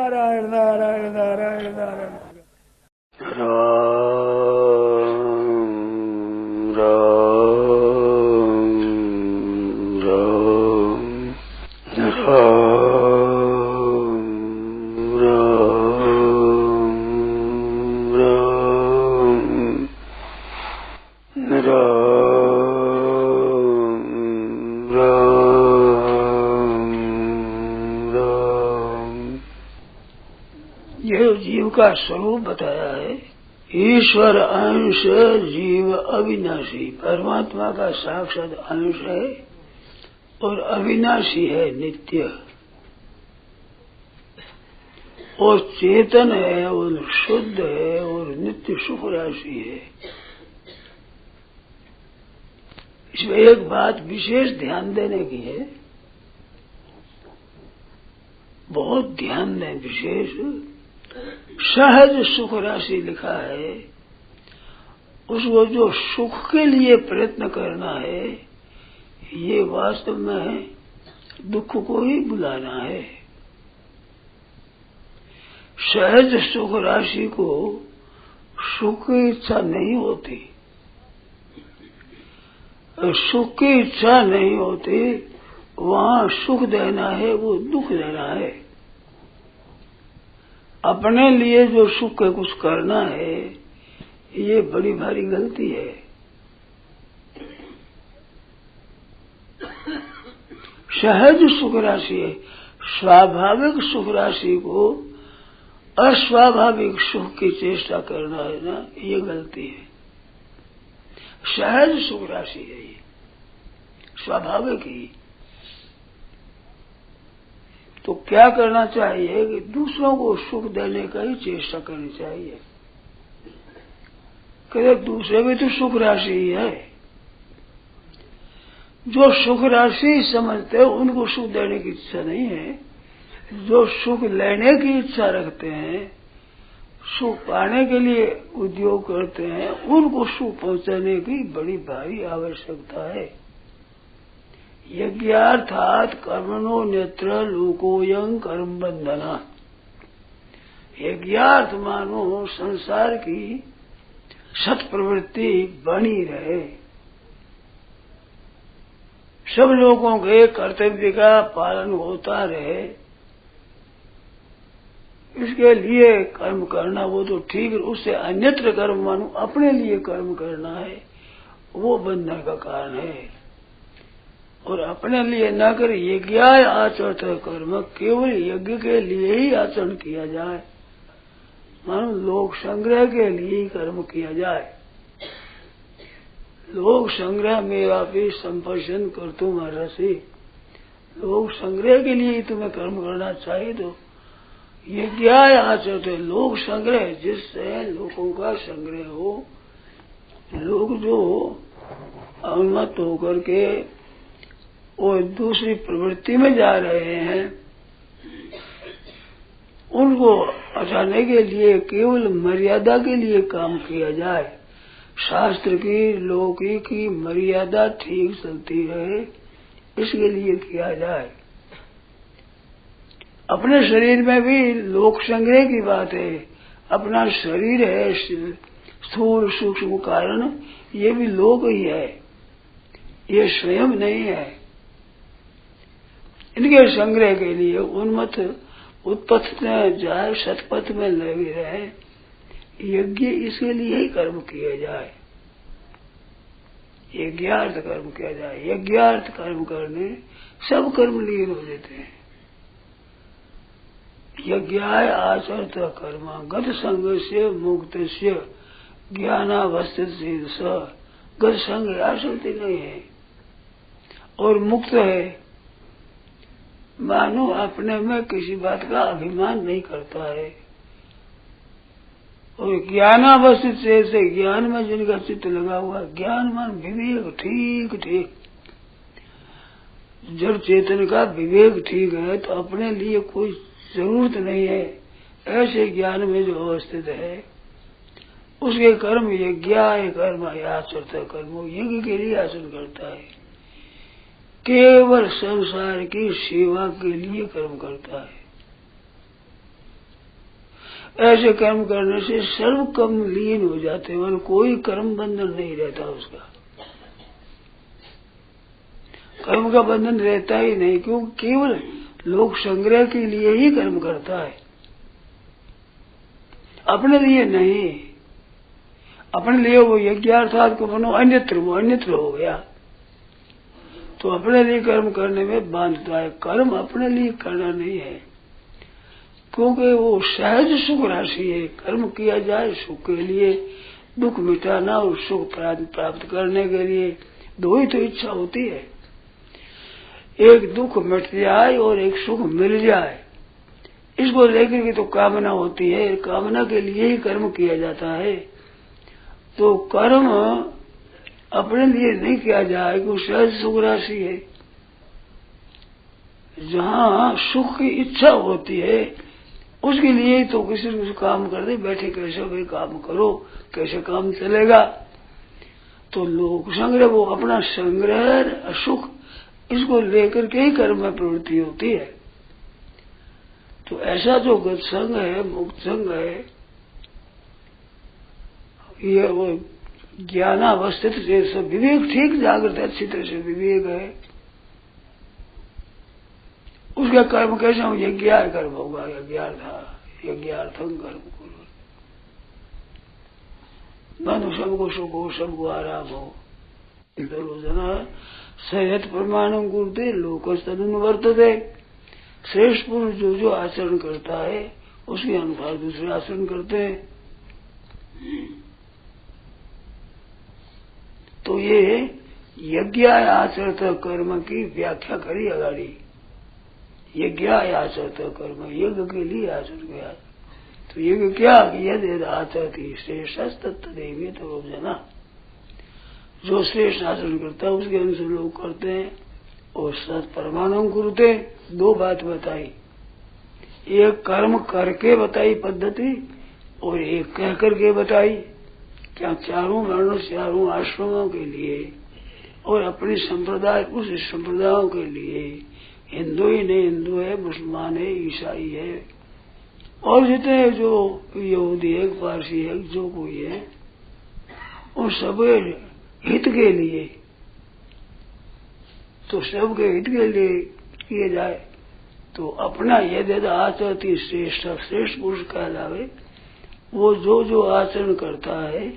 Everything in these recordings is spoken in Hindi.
नारायण नारायण नारायण नारायण। राम राम राम राम राम। यह जीव का स्वरूप बताया है। ईश्वर अंश, जीव अविनाशी, परमात्मा का साक्षात अंश है और अविनाशी है, नित्य और चेतन है और शुद्ध है और नित्य सुख राशि है। इसमें एक बात विशेष ध्यान देने की है, बहुत ध्यान दें। विशेष सहज सुख राशि लिखा है, उसको जो सुख के लिए प्रयत्न करना है, ये वास्तव में दुख को ही बुलाना है। सहज सुख राशि को सुख की इच्छा नहीं होती, सुख की इच्छा नहीं होती, वहां सुख देना है वो दुख देना है। अपने लिए जो सुख के कुछ करना है, ये बड़ी भारी गलती है। सहज सुख राशि है, स्वाभाविक सुख राशि को अस्वाभाविक सुख की चेष्टा करना है ना, ये गलती है। सहज सुख राशि है ये, स्वाभाविक ही। तो क्या करना चाहिए कि दूसरों को सुख देने का ही चेष्टा करनी चाहिए। कहते दूसरे भी तो सुख राशि ही है। जो सुख राशि समझते हैं उनको सुख देने की इच्छा नहीं है, जो सुख लेने की इच्छा रखते हैं, सुख पाने के लिए उद्योग करते हैं, उनको सुख पहुंचाने की बड़ी भारी आवश्यकता है। यज्ञार्थात कर्मणो नेत्र लोकोयं कर्म बंधना। यज्ञार्थ मानो संसार की सत प्रवृत्ति बनी रहे, सब लोगों के कर्तव्य का पालन होता रहे, इसके लिए कर्म करना वो तो ठीक है। उससे अन्यत्र कर्म मानो अपने लिए कर्म करना है, वो बंधन का कारण है। और अपने लिए न कर यज्ञ आचरण कर्म, केवल यज्ञ के लिए ही आचरण किया जाए, मानो लोक संग्रह के लिए ही कर्म किया जाए। लोक संग्रह में वापी संपर्शन कर तुम रसी, लोक संग्रह के लिए ही तुम्हें कर्म करना चाहिए। तो यज्ञ आचरण लोक संग्रह, जिससे लोगों का संग्रह हो, लोग जो उन्मत्त होकर के और दूसरी प्रवृत्ति में जा रहे हैं, उनको हटाने के लिए केवल मर्यादा के लिए काम किया जाए। शास्त्र की लौकिक की मर्यादा ठीक चलती रहे, इसके लिए किया जाए। अपने शरीर में भी लोक संग्रह की बात है। अपना शरीर है, स्थूल सूक्ष्म कारण, ये भी लोक ही है, ये स्वयं नहीं है। इनके संग्रह के लिए उन्मत्त उत्पत्त में जाए, सतपथ में लगे रहे, यज्ञ इसके लिए ही कर्म किया जाए, यज्ञार्थ कर्म किया जाए। यज्ञार्थ कर्म करने सब कर्म लीन हो जाते हैं। यज्ञाय आचरत कर्म गत संग से मुक्त से ज्ञानावस्थित से गत संग आसक्ति नहीं है और मुक्त है, मानो अपने में किसी बात का अभिमान नहीं करता है। और ज्ञानावस्थित से ज्ञान में जिनका चित्त लगा हुआ, ज्ञान मान विवेक ठीक ठीक, जब चेतन का विवेक ठीक है तो अपने लिए कोई जरूरत नहीं है। ऐसे ज्ञान में जो अवस्थित है, उसके कर्म यज्ञ कर्म आचरण कर्म, यज्ञ के लिए आचरण करता है, केवल संसार की सेवा के लिए कर्म करता है। ऐसे कर्म करने से सर्व कर्म लीन हो जाते हैं, मतलब कोई कर्म बंधन नहीं रहता उसका, कर्म का बंधन रहता ही नहीं, क्योंकि केवल लोक संग्रह के लिए ही कर्म करता है, अपने लिए नहीं। अपने लिए वो यज्ञार्थात को बनो अन्यत्र, वो अन्यत्र हो गया, तो अपने लिए कर्म करने में बांधता है। कर्म अपने लिए करना नहीं है, क्योंकि वो सहज सुख राशि है। कर्म किया जाए सुख के लिए, दुख मिटाना और सुख प्राप्त करने के लिए, दो ही तो इच्छा होती है, एक दुख मिट जाए और एक सुख मिल जाए, इसको लेकर के तो कामना होती है, कामना के लिए ही कर्म किया जाता है। तो कर्म अपने लिए नहीं किया जाए, क्योंकि सहज सुख राशि है। जहाँ सुख की इच्छा होती है उसके लिए तो किसी को काम कर दे, बैठे कैसे भी काम करो, कैसे काम चलेगा। तो लोक संग्रह वो अपना संग्रह सुख, इसको लेकर के ही कर्म में प्रवृत्ति होती है। तो ऐसा जो गत संग है, मुक्त संग है, ये वो ज्ञानावस्थित से सब विवेक ठीक जागृत अच्छी तरह से विवेक है, उसका कर्म कैसे हो, यज्ञ कर्म होगा, यज्ञार्थम कर्म करो, मानो सबको सुख हो, सबको आराम हो। इधर जना सहत प्रमाणम कुरते लोकस्तदनु वर्तते, श्रेष्ठ पुरुष जो जो आचरण करता है उसके अनुसार दूसरे आचरण करते हैं। तो ये यज्ञ आचरत कर्म की व्याख्या करी अगाड़ी। यज्ञ आचरत कर्म, यज्ञ के लिए आचरण किया, तो यज्ञ क्या, यद आचरती श्रेष्ठ तत्देवी तो जना, जो श्रेष्ठ आचरण करता है उसके अनुसार लोग करते हैं। और सत परमाणु कुरुते, दो बात बताई, एक कर्म करके बताई पद्धति और एक कह करके बताई। क्या चारों वर्णों चारों आश्रमों के लिए और अपने संप्रदाय उस संप्रदायों के लिए, हिंदू ही नहीं, हिंदू है, मुसलमान है, ईसाई है, और जितने जो यहूदी है, पारसी है, जो कोई है, उन सब हित के लिए, तो सबके हित के लिए किए जाए। तो अपना यद आचरती श्रेष्ठ, श्रेष्ठ पुरुष कहलावे वो जो जो आचरण करता है,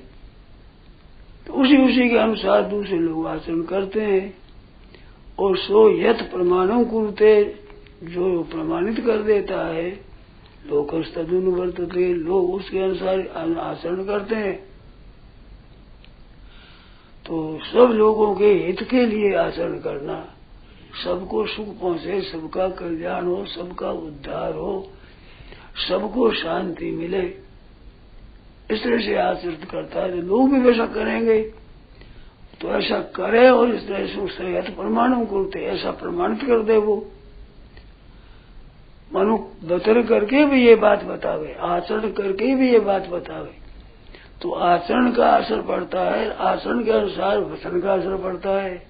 तो उसी के अनुसार दूसरे लोग आचरण करते हैं। और सो यथ प्रमाणों कुरुते, जो प्रमाणित कर देता है, लोकस्तदनु वर्तते, लोग उसके अनुसार आचरण करते हैं। तो सब लोगों के हित के लिए आचरण करना, सबको सुख पहुंचे, सबका कल्याण हो, सबका उद्धार हो, सबको शांति मिले, इस तरह से आचरित करता है। तो लोग भी वैसा करेंगे, तो ऐसा करे और इस तरह से उससे प्रमाणों करते, ऐसा प्रमाणित कर दे। वो मनु बतर करके भी ये बात बतावे, आचरण करके भी ये बात बतावे। तो आचरण का असर पड़ता है, आचरण के अनुसार वचन का असर पड़ता है।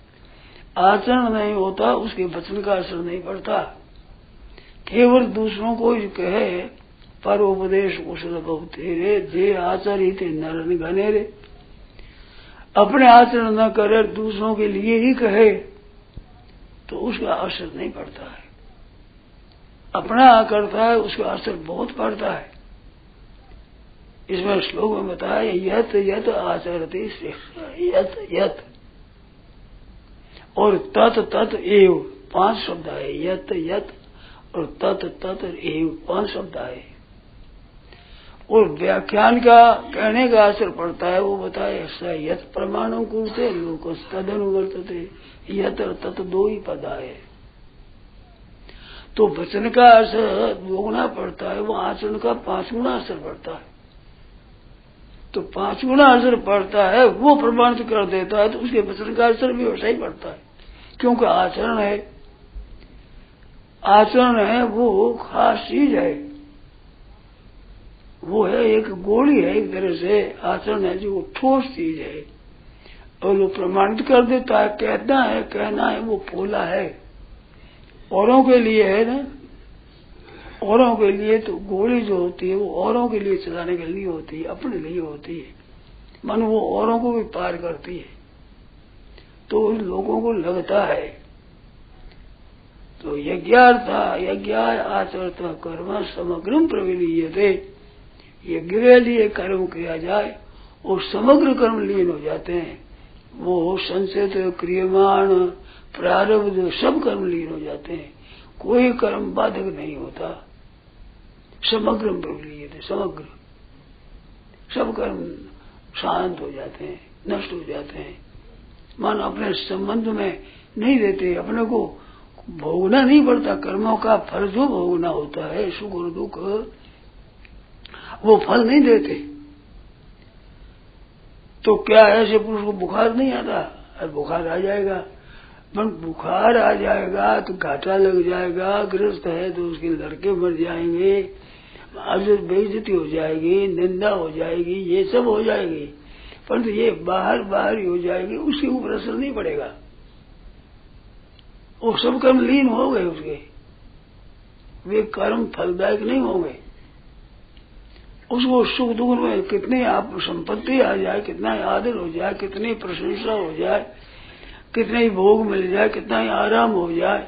आचरण नहीं होता उसके वचन का असर नहीं पड़ता। केवल दूसरों को कहे पर उपदेश कुशल बहुते रे, जे आचरित नरन घने रे, अपने आचरण न करे दूसरों के लिए ही कहे तो उसका असर नहीं पड़ता है। अपना करता है उसका असर बहुत पड़ता है। इसमें श्लोक में बताया यत यत आचरति श्रेष्ठ, यत यत और तत तत एव 5 शब्द है। यत यत और तत तत एव 5 शब्द है। और व्याख्यान का कहने का असर पड़ता है, वो बताए यत प्रमाणों कुरते लोक तदनु वर्तते, यत और तत 2 ही पद आए। तो वचन का असर 2 गुना पड़ता है, वो आचरण का 5 गुना असर पड़ता है। तो 5 गुना असर पड़ता है, वो प्रमाणित कर देता है, तो उसके वचन का असर भी वैसा ही पड़ता है। क्योंकि आचरण है, आचरण है वो खास चीज है, वो है एक गोली है, एक तरह से आचरण है जो ठोस चीज है, और वो प्रमाणित कर देता है। कहना है, कहना है वो फूला है, औरों के लिए है ना, औरों के लिए तो गोली जो होती है वो औरों के लिए चलाने के लिए होती है, अपने लिए होती है। मन वो औरों को भी पार करती है। तो उन लोगों को लगता है तो यज्ञ आचरत कर्म समग्रम प्रविलीयते। यज्ञ के लिए कर्म किया जाए और समग्र कर्म लीन हो जाते हैं। वो संचित क्रियमाण प्रारब्ध सब कर्म लीन हो जाते हैं। कोई कर्म बाधक नहीं होता। समग्र प्रविलीयते, समग्र सब कर्म शांत हो जाते हैं, नष्ट हो जाते हैं। मन अपने संबंध में नहीं देते, अपने को भोगना नहीं पड़ता। कर्मों का फल जो भोगना होता है, सुख और दुख, वो फल नहीं देते। तो क्या ऐसे पुरुष को बुखार नहीं आता? अरे बुखार आ जाएगा, पर बुखार आ जाएगा तो घाटा लग जाएगा। ग्रस्त है तो उसके लड़के मर जाएंगे, आज बेइज्जती हो जाएगी, निंदा हो जाएगी, ये सब हो जाएगी। परंतु ये बाहर ही हो जाएगी, उसके ऊपर असर नहीं पड़ेगा। वो सब कर्म लीन हो गए उसके, वे कर्म फलदायक नहीं होंगे। उसको सुख दुख में कितनी आप संपत्ति आ जाए, कितना आदर हो जाए, कितनी प्रशंसा हो जाए, कितने ही भोग मिल जाए, कितना ही आराम हो जाए,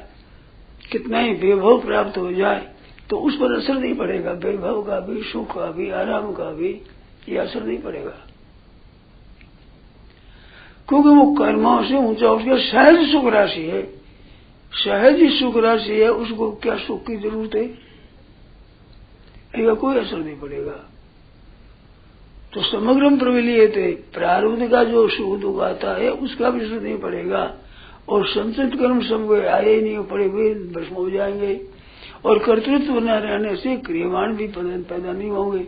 कितना ही वैभव प्राप्त हो जाए, तो उस पर असर नहीं पड़ेगा। वैभव का भी, सुख का भी, आराम का भी ये असर नहीं पड़ेगा, क्योंकि वो कर्मों से ऊंचा उसका सहज सुख राशि है। सहज ही सुख राशि है, उसको क्या सुख की जरूरत है? इसका कोई असर नहीं पड़ेगा। तो समग्रम प्रविलीयते, प्रारब्ध का जो सुख दुख आता है उसका भी असर नहीं पड़ेगा। और संचित कर्म सब आए ही नहीं पड़े, वे भस्म हो जाएंगे। और कर्तृत्व न रहने से क्रियमाण भी पैदा नहीं होंगे।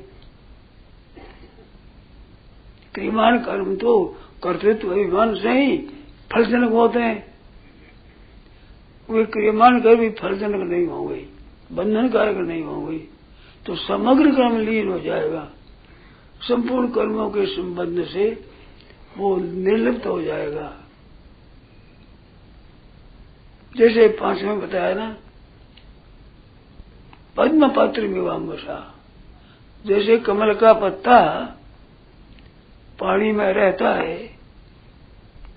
क्रियमाण कर्म तो कर्तृत्व अभिमान से ही फलजनक होते हैं। वे क्रियमाण कर्म भी फलजनक नहीं होंगे, बंधन कारक नहीं होंगे। तो समग्र कर्म लीन हो जाएगा। संपूर्ण कर्मों के संबंध से वो निर्लिप्त हो जाएगा। जैसे 5 में बताया ना, पद्म पत्र मीवांबसा, जैसे कमल का पत्ता पानी में रहता है,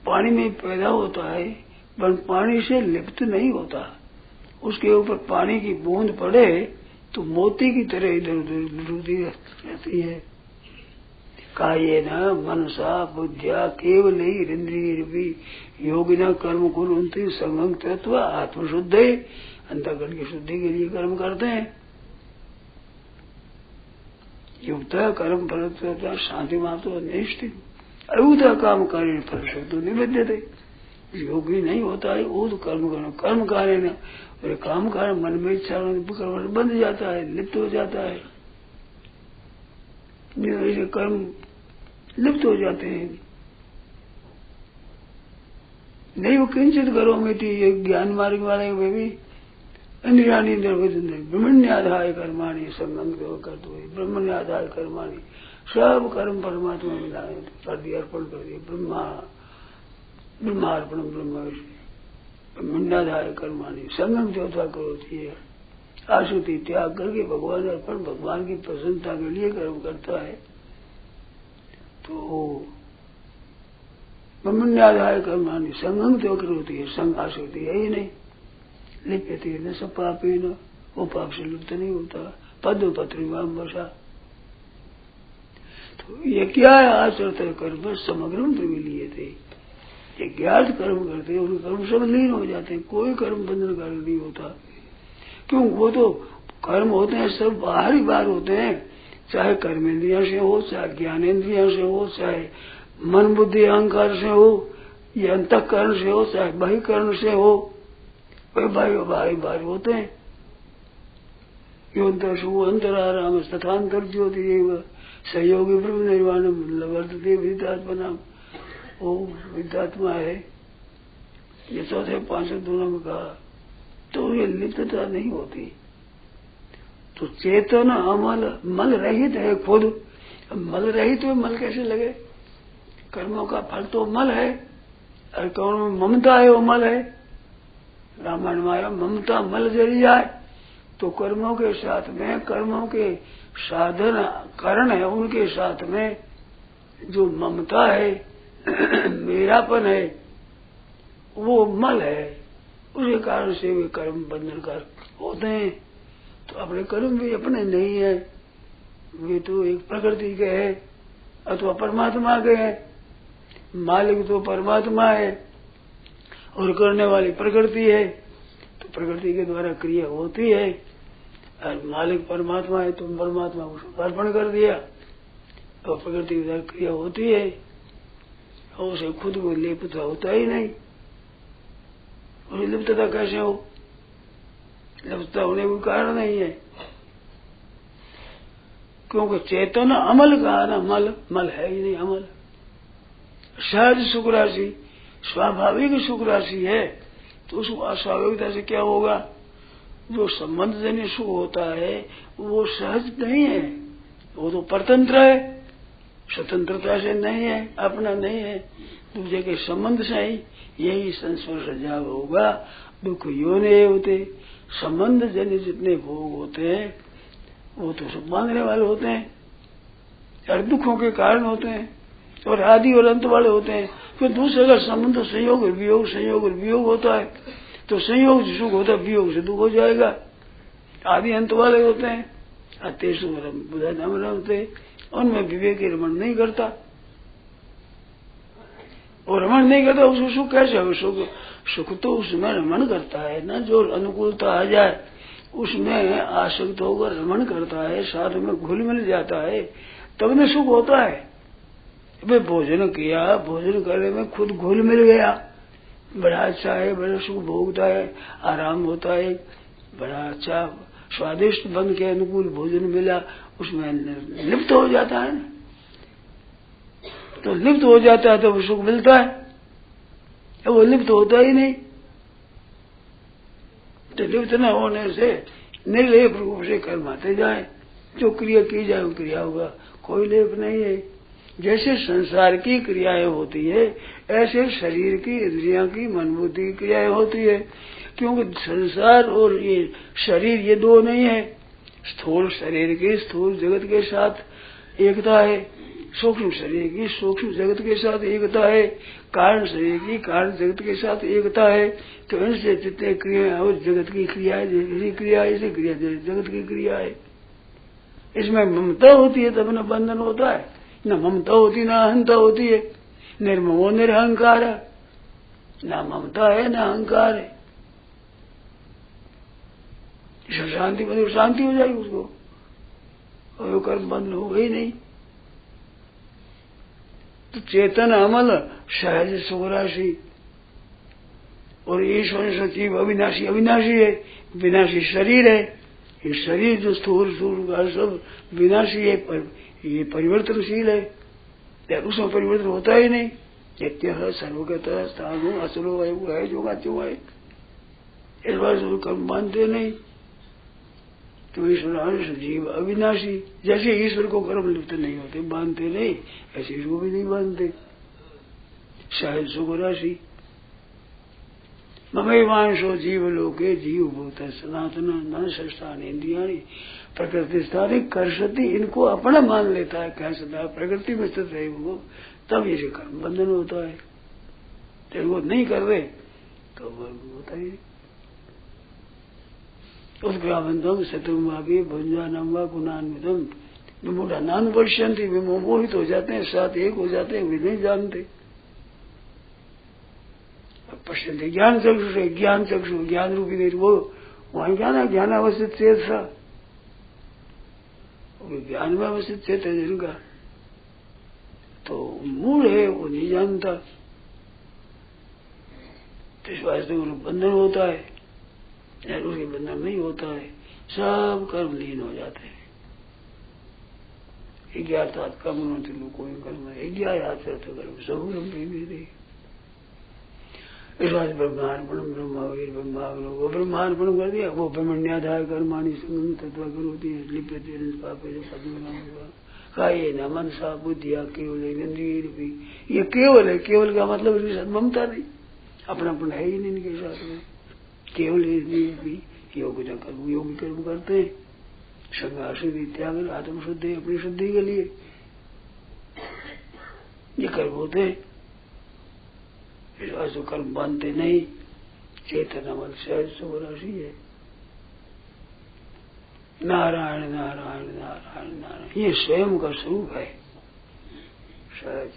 पानी में पैदा होता है, पर पानी से लिप्त नहीं होता। उसके ऊपर पानी की बूंद पड़े तो मोती की तरह इधर उधर डूबती रहती है। कायेन मनसा बुद्धिया केवल इंद्रिय योगिना कर्म कुर्वन्ति संगम तत्व आत्मशुद्ध, अंतःकरण की शुद्धि के लिए कर्म करते हैं। युक्त कर्म फल शांति मात्र निष्ठित अयुत काम कार्य फल शब्द निवेद्यते। योगी नहीं होता है वो तो कर्म कार्य न, और काम कार्य मन में इच्छा बंध जाता है, लिप्त हो जाता है। ऐसे कर्म लिप्त हो जाते हैं। नहीं वो किंचित करो में थी, ये ज्ञान मार्ग वाले वे भी इंद्रियाणी ब्रह्मण्याधाय कर्माणी संगम कर दो, ब्रह्मण्याधाय कर्माणी सब कर्म परमात्मा में लाए कर दिया, अर्पण कर दिया। ब्रह्मार्पण ब्रह्म ब्रह्मण्याधाय कर्माणी संगम चौथा करोती है। आसुति त्याग करके भगवान अर्पण, भगवान की प्रसन्नता के लिए कर्म करता है। तो ब्रह्मण्याधाय कर्माणी संगम तो करोती है, संग आसुति है ही नहीं, लिप्यते न सब पापी न, वो पाप से लिप्त नहीं होता। पद्म पत्रिमाम वर्षा, तो ये क्या है? आचरत कर्म समग्रम प्रविलीयते। ये ज्ञात कर्म करते हैं, उनके कर्म सब लीन हो जाते हैं, कोई कर्म बंधनकारी नहीं होता। क्यों? वो तो कर्म होते हैं सब बाहर ही बाहर होते हैं, चाहे कर्मेंद्रिया से हो, चाहे ज्ञानेन्द्रिया से हो, चाहे मन बुद्धि अहंकार से हो, या अंतःकरण से हो, चाहे बहिकरण से हो, वे बाहर होते हैं। योन्तर शुभ अंतराराम तथांतर ज्योति सहयोगी ब्रह्म निर्वाण वर्तते विदितात्मा। वो विदितात्मा है, ये चौथे 5 दोनों में कहा। तो ये लिप्तता नहीं होती। तो चेतन अमल मल रहित है खुद। मल रहित में मल कैसे लगे? कर्मों का फल तो मल है, और कर्म में ममता है वो मल है। रामायण माया ममता मल जरी जाए तो कर्मों के साथ में, कर्मों के साधन कारण है, उनके साथ में जो ममता है, मेरापन है, वो मल है। उसके कारण से वे कर्म बंधनकारक होते हैं। तो अपने कर्म भी अपने नहीं है, वे तो एक प्रकृति के है अथवा परमात्मा के है। मालिक तो परमात्मा है और करने वाली प्रकृति है। तो प्रकृति के द्वारा क्रिया होती है और मालिक परमात्मा है, तो परमात्मा को समर्पण कर दिया और प्रकृति के द्वारा क्रिया होती है और उसे खुद को लिप्त होता ही नहीं। और लिप्तता कैसे हो? लिप्तता होने का कारण नहीं है, क्योंकि चेतन अमल का ना, मल है ही नहीं। अमल सहज सुख राशि, स्वाभाविक सुख राशि है। तो उस अस्वाभाविकता से क्या होगा? जो संबंध जन्य सुख होता है वो सहज नहीं है, वो तो परतंत्र है, स्वतंत्रता से नहीं है, अपना नहीं है, दूसरे के संबंध से ही यही संस्पर्श जाग होगा। दुख योने होते, संबंध जन्य जितने भोग होते हैं वो तो सब बांधने वाले होते हैं और दुखों के कारण होते हैं और आदि और अंत वाले होते हैं। फिर दूसरे का संबंध संयोग और वियोग, संयोग और वियोग होता है, तो संयोग से सुख होता है, वियोग से दुख हो जाएगा। आदि अंत वाले होते हैं, अतेषु बुधा नाम रमते, उनमें विवेक रमण नहीं करता और रमण नहीं करता उसको सुख कैसे हो? सुख तो उसमें रमण करता है ना, जो अनुकूलता आ जाए उसमें आसक्त होकर रमण करता है, साथ में घुल मिल जाता है, तब न सुख होता है। भाई भोजन किया, भोजन करने में खुद घुल मिल गया, बड़ा अच्छा है, बड़ा सुख भोगता है, आराम होता है, बड़ा अच्छा स्वादिष्ट बन के अनुकूल भोजन मिला, उसमें लिप्त हो जाता है ना। तो लिप्त हो जाता है तो वो सुख मिलता है, वो लिप्त होता ही नहीं। तो लिप्त न होने से निर्लेप रूप से कर्माते जाए, जो क्रिया की जाए वो क्रिया होगा, कोई लेप नहीं है। जैसे संसार की क्रियाएं होती है ऐसे शरीर की, इंद्रियां की, मन बुद्धि की क्रियाएं होती है। क्योंकि संसार और ये शरीर ये दो नहीं है। स्थूल शरीर की स्थूल जगत के साथ एकता है, सूक्ष्म शरीर की सूक्ष्म जगत के साथ एकता है, कारण शरीर की कारण जगत के साथ एकता है। तो इनसे जितने क्रिया और जगत की क्रिया है, जैसी क्रिया ऐसी क्रिया जगत की क्रिया है। इसमें ममता होती है तब न बंधन होता है, न ममता होती न अहंता होती है। निर्ममो निरहंकार है, न ममता है न अहंकार है। शांति मतलब शांति हो जाएगी उसको, और कर्म बंद हो गई नहीं। तो चेतन अमल सहज सुख राशि और ईश्वर सचिव अविनाशी, अविनाशी है, विनाशी शरीर है। ये शरीर जो स्थूल सूर्य सब विनाशी है, पर ये परिवर्तनशील है, उसमें परिवर्तन होता ही नहीं। नित्य है, सर्वगतः स्थानु असलो है, जो गात्यो है। इस बार से कर्म मानते नहीं। तो ईश्वर जीव अविनाशी, जैसे ईश्वर को कर्म लिप्त नहीं होते, बांधते नहीं, ऐसे इसको भी नहीं बांधते। सहज सुख राशि ममैवांशो जीव लोके जीव भूत सनातन न संस्थान इंद्रियाणी प्रकृति स्थानी कर्षति, इनको अपना मान लेता है, कह सकता है प्रकृति में स्थित है वो, तब इसे कर्म बंधन होता है। तो वो नहीं कर रहे तो होता ही। उस ग्रामंतम शत्रुमावी भुंजानम व गुणान्वितम विमूढ़ा नान पश्यंती, विमोहित हो जाते हैं, साथ एक हो जाते हैं, वे नहीं जानते। पश्यंती ज्ञान चक्षु से, ज्ञान चक्षु ज्ञान रूपी नहीं, वो वहां क्या ना ज्ञान अवस्थित चेत सा, ज्ञान में अवस्थित चेत है जिनका, तो मूल है वो नहीं जानता। तो इस वास्ते बंधन होता है, उसके बंधन नहीं होता है, सब कर्म लीन हो जाते हैं। 11 कर्म लोग कर्म 11 कर्म सब दे। इस बात ब्रह्मार्पण ब्रह्मावीर ब्रह्माग्नो, वो ब्रह्मार्पण कर दिया, वो ब्रह्मण्याधाय कर्माणि संगम तत्व होती है, लिप्यते पापे काये न मनसा बुद्धिया केवल इंद्रिय रूपी। ये केवल है, केवल का मतलब ममता नहीं, अपनापन है ही नहीं इनके साथ में। केवल इंद्रिय भी योग न कर्म, योगी कर्म करते हैं, संघार से भी त्याग, आत्म शुद्धि अपनी शुद्धि के लिए ये कर्म होते हैं। इस वास्तव कर्म बांधते नहीं, चेतन अमल सहज सुराशि है। नारायण नारायण नारायण नारायण, ये स्वयं का स्वरूप है सहज।